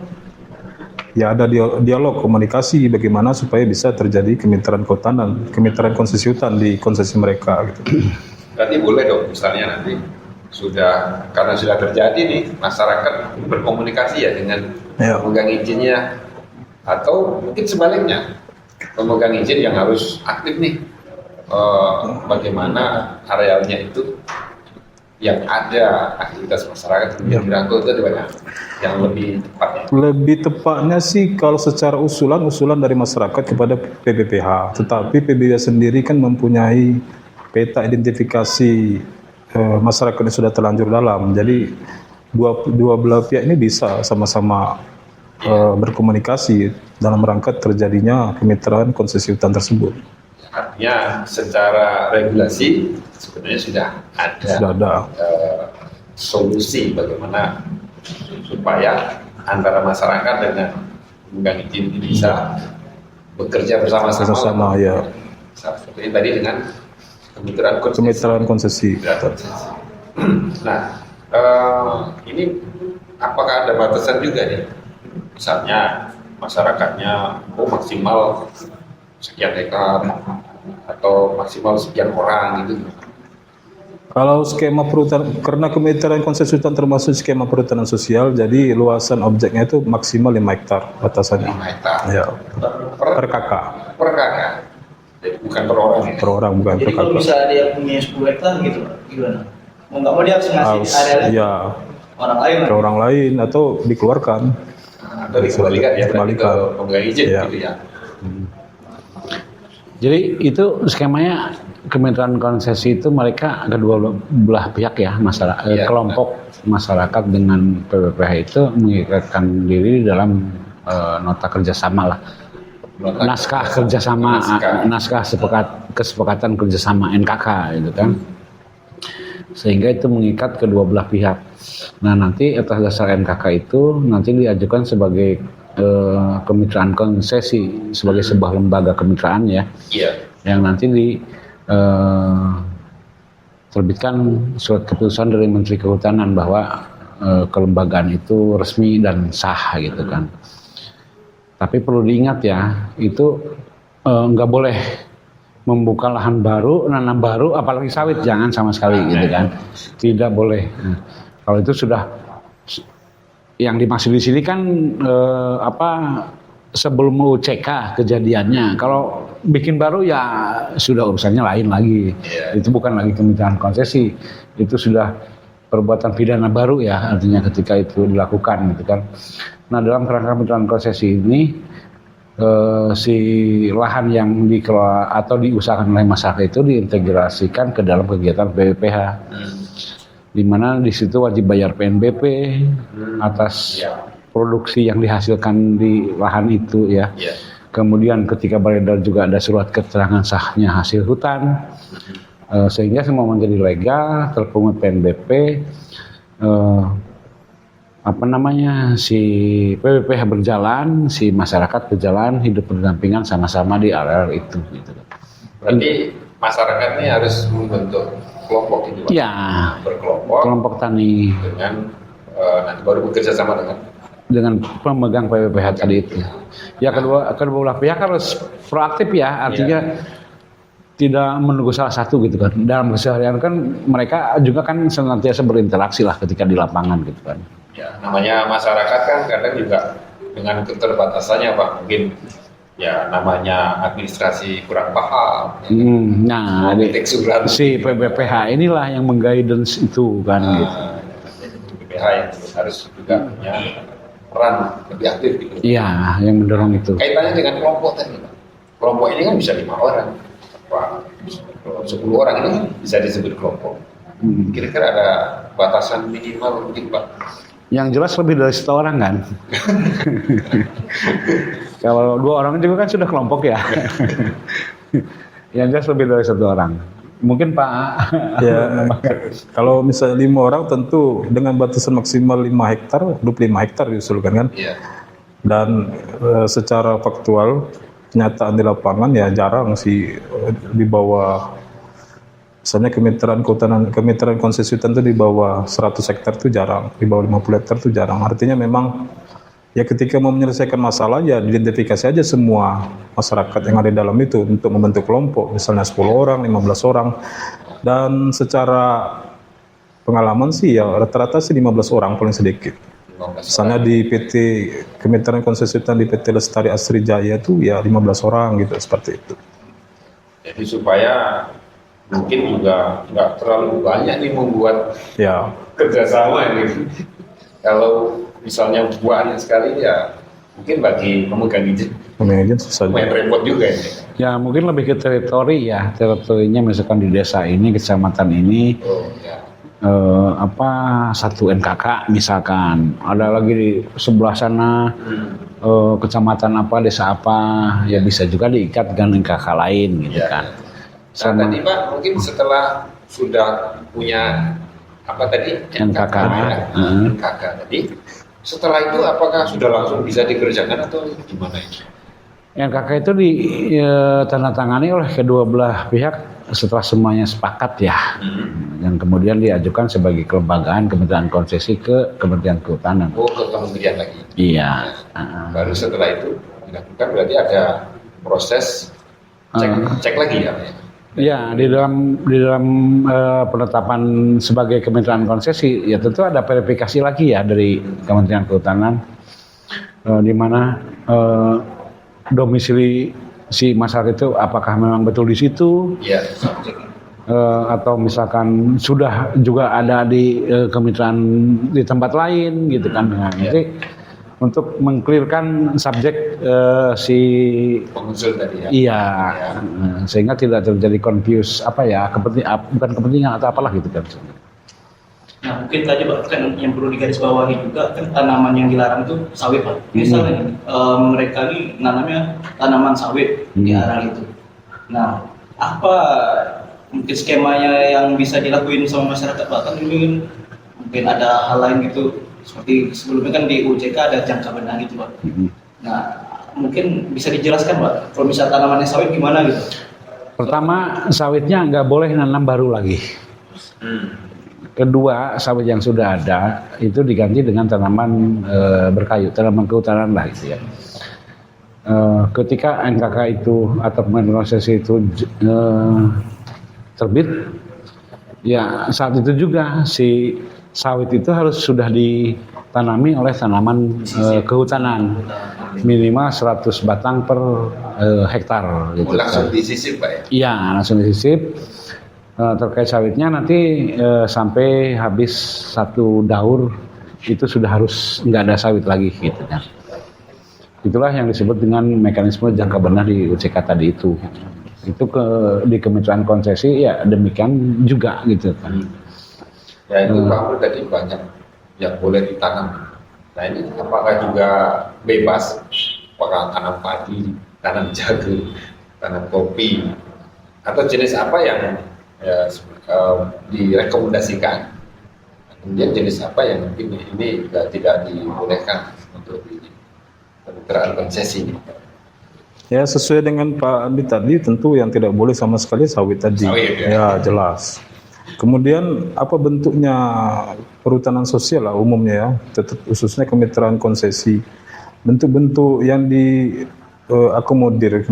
ya ada dialog komunikasi bagaimana supaya bisa terjadi kemitraan kehutanan, kemitraan konsesi hutan di konsesi mereka gitu. Berarti boleh dong misalnya nanti karena sudah terjadi nih masyarakat berkomunikasi ya dengan pemegang izinnya, atau mungkin sebaliknya pemegang izin yang harus aktif nih bagaimana arealnya itu yang ada aktivitas masyarakat yang dirangkul itu banyak yang lebih tepatnya. Lebih tepatnya sih kalau secara usulan dari masyarakat kepada PBPH, tetapi PBPH sendiri kan mempunyai peta identifikasi masyarakat yang sudah terlanjur dalam. Jadi dua belah pihak ini bisa sama-sama berkomunikasi dalam rangka terjadinya kemitraan konsesi hutan tersebut. Artinya secara regulasi sebenarnya sudah ada solusi bagaimana supaya antara masyarakat dengan pemegang izin ini bisa bekerja bersama-sama. Ya. Seperti tadi dengan kemitraan konsesi. Nah, ini apakah ada batasan juga nih? Misalnya masyarakatnya maksimal sekian hektar atau maksimal sekian orang gitu. Kalau skema perhutanan, karena kemitraan konsesi hutan termasuk skema perhutanan sosial, jadi luasan objeknya itu maksimal 5 hektar batasannya. 5 hektar. Ya. Per kakak. Per kakak. Jadi bukan per orang ya? Per orang, bukan per kakak. Jadi kalau bisa dia punya 10 hektar gitu, gimana? Mau nggak mau dia harus ngasih arealnya ya, orang lain. Ke orang lain atau dikeluarkan. Atau dikembalikan ya, ke pemegang izin gitu ya. Jadi itu skemanya kemitraan konsesi itu mereka kedua belah pihak ya, kelompok masyarakat dengan PBPH itu mengikatkan diri dalam nota kerjasama lah naskah kerjasama, naskah kesepakatan kerjasama NKK gitu kan, sehingga itu mengikat kedua belah pihak. Nah nanti atas dasar NKK itu nanti diajukan sebagai kemitraan konsesi, sebagai sebuah lembaga kemitraan ya, yang nanti terbitkan surat keputusan dari Menteri Kehutanan bahwa kelembagaan itu resmi dan sah gitu kan. Tapi perlu diingat ya, itu nggak boleh membuka lahan baru, nanam baru, apalagi sawit, jangan sama sekali gitu kan. Tidak boleh. Nah, kalau itu sudah, yang dimaksud di sini kan sebelum UCK kejadiannya. Kalau bikin baru ya sudah urusannya lain lagi. Itu bukan lagi kemitraan konsesi, itu sudah perbuatan pidana baru ya, artinya ketika itu dilakukan gitu kan. Nah dalam kerangka kemitraan konsesi ini si lahan yang dikelola atau diusahakan oleh masyarakat itu diintegrasikan ke dalam kegiatan PWPH, di mana di situ wajib bayar PNBP atas produksi yang dihasilkan di lahan itu ya. Kemudian ketika beredar juga ada surat keterangan sahnya hasil hutan, sehingga semua menjadi legal, terpungut PNBP. Si PWPH berjalan, si masyarakat berjalan, hidup berdampingan sama-sama di area itu gitu. Berarti masyarakat ini harus membentuk kelompok gitu Pak? Ya, kelompok tani dengan nanti baru bekerja sama dengan pemegang PWPH tadi itu. Ya kedua belah pihak harus proaktif ya, artinya tidak menunggu salah satu gitu kan. Dalam keseharian kan mereka juga kan senantiasa berinteraksi lah ketika di lapangan gitu kan. Ya, namanya masyarakat kan kadang juga dengan keterbatasannya Pak, mungkin ya namanya administrasi kurang paham. Nah, si PWPH inilah yang mengguidance itu kan gitu. PWPH yang harus juga punya peran lebih aktif gitu. Iya, yang mendorong itu. Kaitannya dengan kelompok tadi Pak. Kelompok ini kan bisa 5 orang, Pak. 10 orang ini kan bisa disebut kelompok. Kira-kira ada batasan minimal mungkin Pak? Yang jelas lebih dari 1 orang kan. Kalau 2 orang juga kan sudah kelompok ya. Yang jelas lebih dari 1 orang. Mungkin Pak. Ya, kalau misalnya 5 orang tentu dengan batasan maksimal 5 hektar, 25 hektar diusulkan kan. Dan secara faktual kenyataan di lapangan ya jarang sih di bawah. Misalnya kemitraan konsesi hutan itu di bawah 100 hektar itu jarang, di bawah 50 hektar itu jarang. Artinya memang ya ketika mau menyelesaikan masalah ya identifikasi aja semua masyarakat yang ada di dalam itu untuk membentuk kelompok, misalnya 10 orang, 15 orang. Dan secara pengalaman sih ya rata-rata sih 15 orang paling sedikit. Misalnya di PT Kemitraan Konsesi Hutan di PT Lestari Asri Jaya itu ya 15 orang gitu, seperti itu. Jadi supaya mungkin juga nggak terlalu banyak nih membuat kerjasama ini. Kalau misalnya banyak sekali ya mungkin bagi pemegang izin susah main repot juga ini. Ya mungkin lebih ke teritori ya, teritorinya misalkan di desa ini, kecamatan ini, satu NKK misalkan, ada lagi di sebelah sana kecamatan apa, desa apa, ya bisa juga diikat dengan NKK lain gitu kan. Nah, tadi Pak, mungkin setelah sudah punya NKK tadi, setelah itu apakah sudah langsung bisa dikerjakan atau gimana ini? NKK itu ditandatangani oleh kedua belah pihak setelah semuanya sepakat ya, dan kemudian diajukan sebagai kelembagaan kemitraan konsesi ke Kementerian Kehutanan. Oh, ke kementerian lagi? Iya. Baru setelah itu dilakukan berarti ada proses cek lagi ya? Ya, di dalam penetapan sebagai kemitraan konsesi ya tentu ada verifikasi lagi ya dari Kementerian Kehutanan, di mana domisili si masyarakat itu apakah memang betul di situ, atau misalkan sudah juga ada di kemitraan di tempat lain gitu kan. Nah, jadi untuk mengklirkan subjek si pengusul tadi ya. Iya, sehingga tidak terjadi confuse bukan kepentingan atau apalah gitu kan. Nah mungkin tadi Pak kan yang perlu digarisbawahi juga kan tanaman yang dilarang itu sawit Pak. Misalnya mereka ini nanamnya tanaman sawit di arang itu. Nah apa mungkin skemanya yang bisa dilakuin sama masyarakat Pak? Kan ini mungkin ada hal lain gitu seperti sebelumnya kan di UJK ada jangka benang gitu Pak. Nah mungkin bisa dijelaskan Pak kalau misalnya tanamannya sawit gimana gitu? Pertama, sawitnya nggak boleh nanam baru lagi. Kedua, sawit yang sudah ada itu diganti dengan tanaman berkayu, tanaman kehutanan lah gitu ya. Ketika NKK itu atau konsesi itu terbit, ya saat itu juga si sawit itu harus sudah ditanami oleh tanaman kehutanan minimal 100 batang per hektar. Gitu. Langsung disisip Pak ya? Iya, langsung disisip. Terkait sawitnya nanti sampai habis 1 daur itu sudah harus nggak ada sawit lagi gitu kan. Itulah yang disebut dengan mekanisme jangka benah di UCK tadi itu. Itu di kemitraan konsesi ya demikian juga gitu kan. Ya itu Pak tadi banyak yang boleh ditanam. Nah ini apakah juga bebas? Apakah tanam padi, tanam jagung, tanam kopi, atau jenis apa yang direkomendasikan? Kemudian jenis apa yang mungkin ini juga tidak dibolehkan untuk kemitraan konsesi? Ya sesuai dengan Pak Andi tadi tentu yang tidak boleh sama sekali sawit tadi. Sawit, ya. Ya jelas. Kemudian apa bentuknya perhutanan sosial lah umumnya ya, tetap khususnya kemitraan konsesi. Bentuk-bentuk yang diakomodir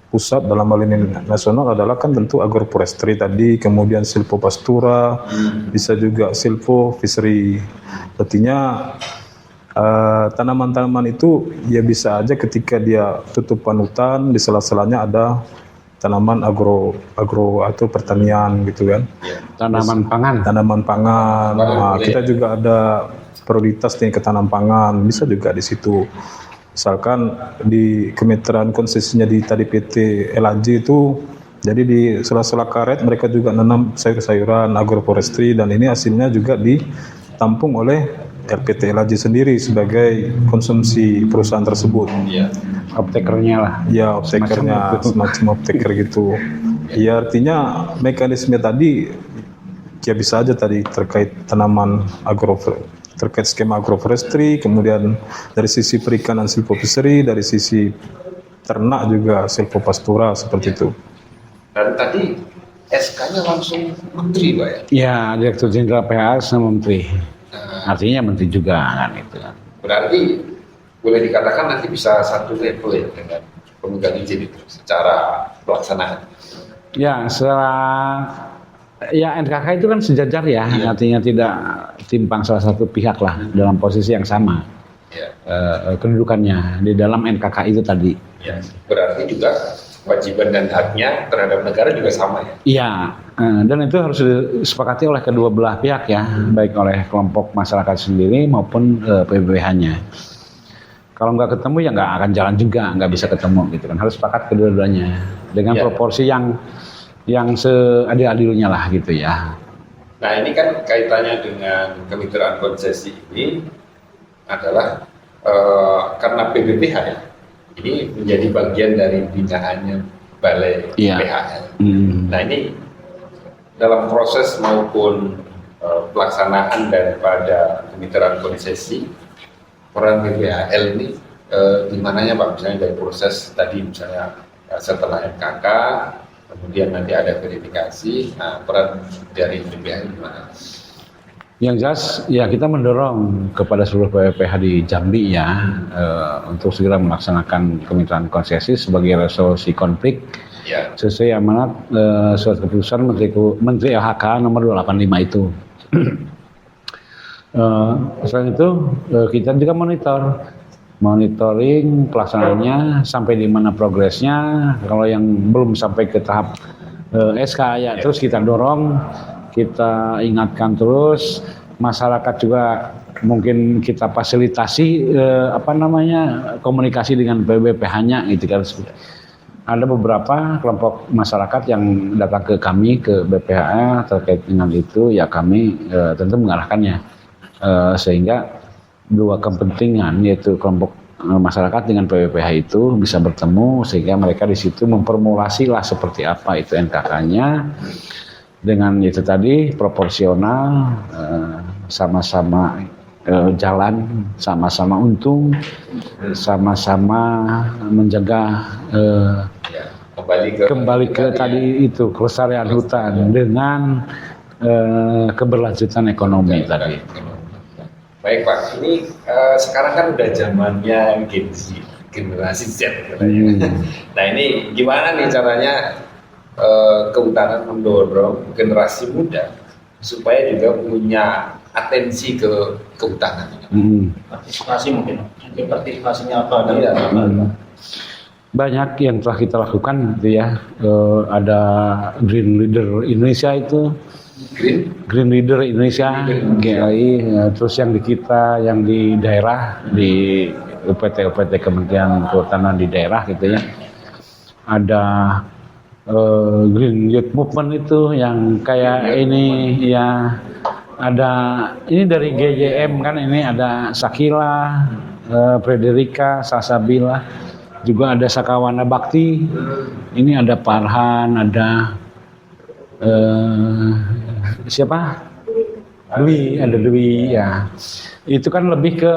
pusat dalam hal ini nasional adalah kan tentu agroforestry tadi, kemudian silvopastura, bisa juga silvofishery. Artinya tanaman-tanaman itu ya bisa aja ketika dia tutupan hutan di sela-selanya ada tanaman agro atau pertanian gitu kan. Tanaman pangan. Tanaman pangan. Nah, kita juga ada prioritas nih ke tanam pangan, bisa juga di situ. Misalkan di kemitraan konsesinya di tadi PT LAJ itu, jadi di sela-sela karet mereka juga nanam sayur-sayuran agroforestry dan ini hasilnya juga ditampung oleh PT LAJ sendiri sebagai konsumsi perusahaan tersebut. Iya. Optekernya lah. Ya, optekernya semacam opteker gitu. Ya artinya mekanisme tadi ya bisa aja tadi terkait tanaman terkait skema agroforestry, kemudian dari sisi perikanan silvofishery, dari sisi ternak juga silvopastura seperti itu. Dan tadi SK-nya langsung menteri Pak ya? Ya, Direktur Jenderal PH sama Menteri. Artinya Menteri juga kan itu kan. Berarti boleh dikatakan nanti bisa satu level ya dengan pemegang izin itu secara pelaksanaan. Ya, setelah ya NKK itu kan sejajar ya, artinya tidak timpang salah satu pihak lah dalam posisi yang sama kedudukannya di dalam NKK itu tadi. Ya, berarti juga kewajiban dan haknya terhadap negara juga sama ya? Iya, dan itu harus disepakati oleh kedua belah pihak ya, baik oleh kelompok masyarakat sendiri maupun PBBH-nya. Kalau nggak ketemu ya nggak akan jalan juga, nggak bisa ketemu gitu kan, harus sepakat kedua-duanya dengan proporsi yang seadil-adilnya lah gitu ya. Nah ini kan kaitannya dengan kemitraan konsesi ini adalah karena PBPH ya, ini menjadi bagian dari binaannya Balai PHL. Nah ini dalam proses maupun pelaksanaan daripada kemitraan konsesi, peran PPHL ini di mananya Pak? Misalnya dari proses tadi misalnya setelah MKK, kemudian nanti ada verifikasi, nah peran dari PPHL gimana? Yang jelas ya kita mendorong kepada seluruh PPH di Jambi ya untuk segera melaksanakan kemitraan konsesi sebagai resolusi konflik sesuai amanat surat keputusan Menteri LHK nomor 285 itu. Selain itu kita juga monitoring pelaksanaannya sampai di mana progresnya. Kalau yang belum sampai ke tahap SK ya terus kita dorong, kita ingatkan terus, masyarakat juga mungkin kita fasilitasi komunikasi dengan PBPH-nya gitu kan. ada beberapa kelompok masyarakat yang datang ke kami, ke BPHA terkait dengan itu, ya kami tentu mengarahkannya. Sehingga dua kepentingan, yaitu kelompok masyarakat dengan PWPH itu bisa bertemu, sehingga mereka di situ memformulasi lah seperti apa itu NKK-nya, dengan itu tadi proporsional, sama-sama jalan, sama-sama untung, sama-sama menjaga kembali ke tadi itu kelestarian hutan dengan keberlanjutan ekonomi tadi. Baik Pak, ini sekarang kan udah zamannya Gen Z, generasi Z katanya. Nah ini gimana nih caranya kehutanan mendorong generasi muda supaya juga punya atensi ke kehutanan? Partisipasi mungkin partisipasinya apa? Banyak yang telah kita lakukan gitu ya. Ada Green Leader Indonesia itu, Green Leader Indonesia, GLI, terus yang di kita, yang di daerah, di UPT Kementerian Kehutanan di daerah gitu ya. Ada Green Youth Movement itu yang kayak ini ya, ada ini dari GJM kan, ini ada Sakila, Frederika, Salsabila, juga ada Sakawana Bakti, ini ada Farhan, ada siapa? Dwi ya. Itu kan lebih ke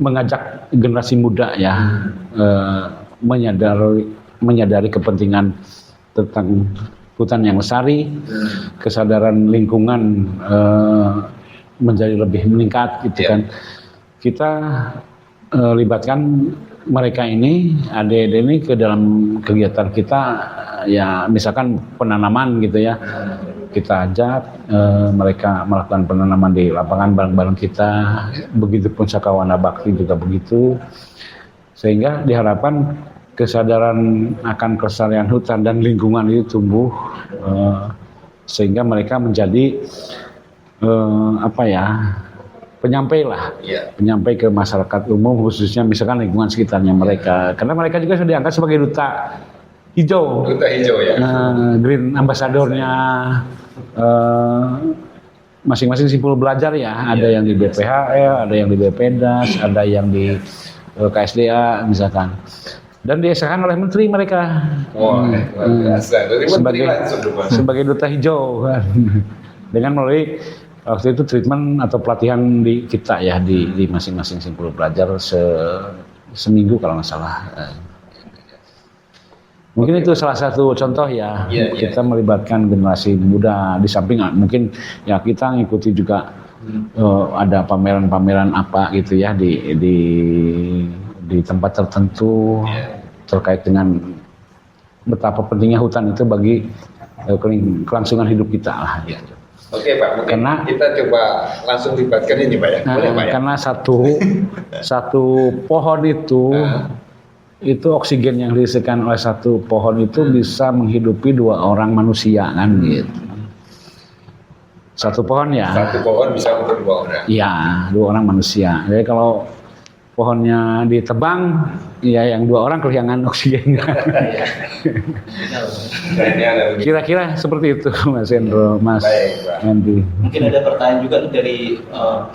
mengajak generasi muda ya, menyadari kepentingan tentang hutan yang lestari, kesadaran lingkungan menjadi lebih meningkat gitu kan. Kita libatkan mereka ini, adik-adik ini ke dalam kegiatan kita, ya misalkan penanaman gitu ya, kita ajak mereka melakukan penanaman di lapangan bareng-bareng kita, begitupun Sakawana Bakti juga begitu, sehingga diharapkan kesadaran akan kelestarian hutan dan lingkungan itu tumbuh, sehingga mereka menjadi penyampai lah, penyampai ke masyarakat umum, khususnya misalkan lingkungan sekitarnya mereka, karena mereka juga sudah diangkat sebagai duta hijau ya, Green Ambassador-nya masing-masing simpul belajar ya, ada yang di BPHL, ada yang di BPDAS, ada yang di KSDA misalkan, dan diesakan oleh menteri mereka sebagai duta hijau kan. Dengan melalui waktu itu treatment atau pelatihan di kita ya, di masing-masing simpul belajar seminggu kalau nggak salah. Mungkin itu salah satu contoh ya, kita melibatkan generasi muda. Di samping mungkin ya kita ngikuti juga ada pameran-pameran apa gitu ya di tempat tertentu terkait dengan betapa pentingnya hutan itu bagi kelangsungan hidup kita lah. Gitu. Oke Pak, mungkin kita coba langsung libatkan ini Pak ya. Boleh Pak ya? Karena satu pohon itu oksigen yang dihasilkan oleh satu pohon itu bisa menghidupi 2 orang manusia kan gitu. Satu pohon ya. Satu pohon bisa untuk 2 orang. Iya, 2 orang manusia. Jadi kalau pohonnya ditebang, ya yang 2 orang kehilangan oksigennya. Kira-kira seperti itu Mas Hendro, Mas Hendy. Mungkin ada pertanyaan juga dari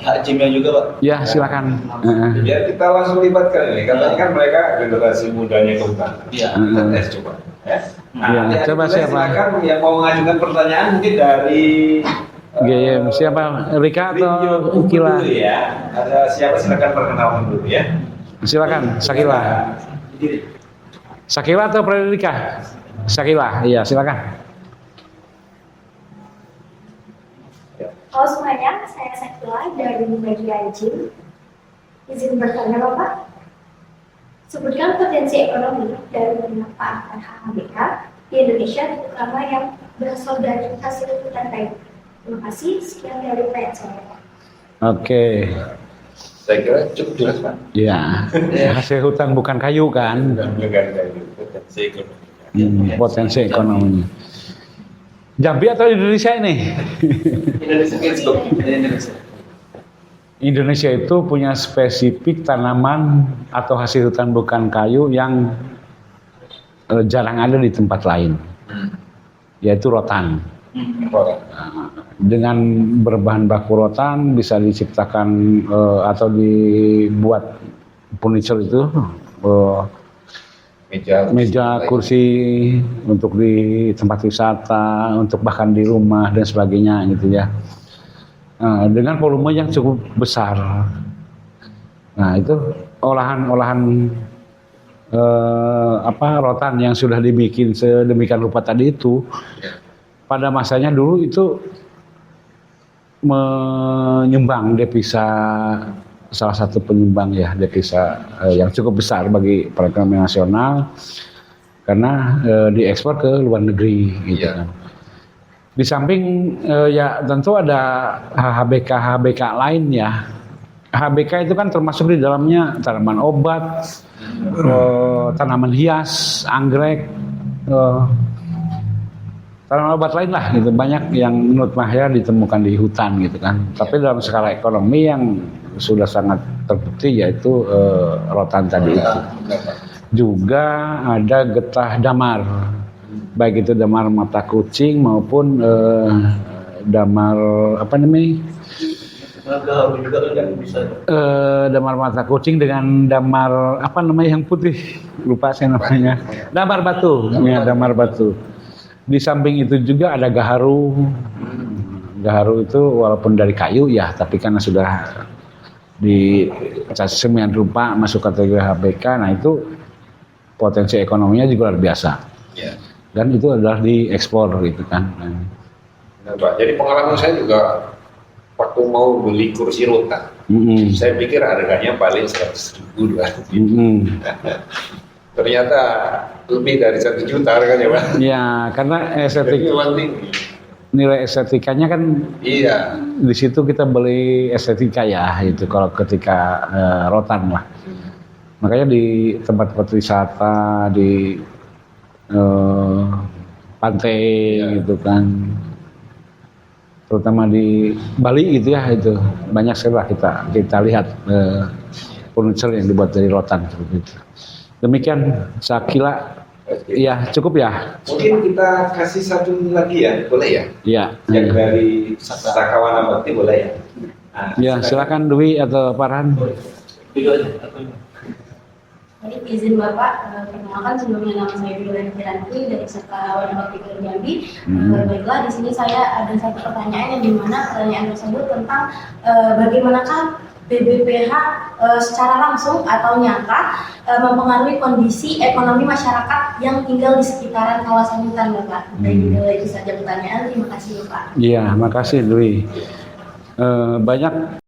pihak Jimnya juga Pak. Ya silakan. Biar kita langsung libatkan ini. Katanya kan mereka generasi mudanya kehutanan. Iya. Kita tes coba. Ya. Coba siapa? Silakan yang mau mengajukan pertanyaan mungkin dari GM siapa? Rika atau Kila? Ya. Ada siapa, silakan perkenalkan dulu ya. Silakan, Sakila. Sakila atau Frederika? Sakila, iya silakan. Halo semuanya, saya Sakila dari Media Jim. Izin bertanya Bapak, sebutkan potensi ekonomi dari pemanfaatan HHBK di Indonesia, terutama yang berasal dari hasil hutan kayu. Terima kasih, sekian dari saya. Oke. Saya kira cukup jelas Pak. Ya, hasil hutan bukan kayu kan? Bukan kayu, potensi ekonomi. Potensi ekonomi. Jambi atau Indonesia ini? Indonesia itu punya spesifik tanaman atau hasil hutan bukan kayu yang jarang ada di tempat lain, yaitu rotan. Dengan berbahan baku rotan bisa diciptakan atau dibuat furniture itu, meja, kursi untuk di tempat wisata, untuk bahkan di rumah dan sebagainya gitu ya. Dengan volume yang cukup besar. Nah itu olahan rotan yang sudah dibikin sedemikian rupa tadi itu, pada masanya dulu itu menyumbang devisa, salah satu penyumbang ya devisa yang cukup besar bagi perekonomian nasional, karena diekspor ke luar negeri gitu kan. Di samping ya tentu ada HBK lain ya. HBK itu kan termasuk di dalamnya tanaman obat, tanaman hias, anggrek, tanaman obat lain lah gitu. Banyak yang menurut Mahya ditemukan di hutan gitu kan. Tapi dalam skala ekonomi yang sudah sangat terbukti yaitu rotan tadi itu. Juga ada getah damar, baik itu damar mata kucing maupun damar damar mata kucing dengan damar yang putih, lupa saya namanya, damar batu, ya damar batu. Di samping itu juga ada gaharu. Gaharu itu walaupun dari kayu ya, tapi karena sudah semian rupa masuk kategori HBK, nah itu potensi ekonominya juga luar biasa. Dan itu adalah diekspor gitu kan. Nah, Pak, jadi pengalaman saya juga waktu mau beli kursi rotan, saya pikir harganya paling 100.000 ternyata lebih dari 1 juta harganya, Pak. Ya, karena nilai estetikanya kan di situ kita beli estetika ya, itu kalau ketika rotan lah. Makanya di tempat-tempat wisata, di pantai gitu kan, terutama di Bali gitu ya, itu banyak sekali kita lihat furniture yang dibuat dari rotan seperti itu. Demikian Sakila, ya cukup ya. Mungkin kita kasih satu lagi ya, boleh ya? Iya. Yang dari Sakawana Bakti boleh ya? Nah, ya silakan Dwi atau Farhan. Jadi izin Bapak, perkenalkan sebelumnya nama saya Dwi Ranti dari Sakawana Bakti Jambi. Baiklah, di sini saya ada satu pertanyaan yang dimana pertanyaan tersebut tentang bagaimanakah BBPH secara langsung atau nyata mempengaruhi kondisi ekonomi masyarakat yang tinggal di sekitaran kawasan hutan, Bapak. Itu saja pertanyaan. Terima kasih, Bapak. Iya, makasih Dwi. Banyak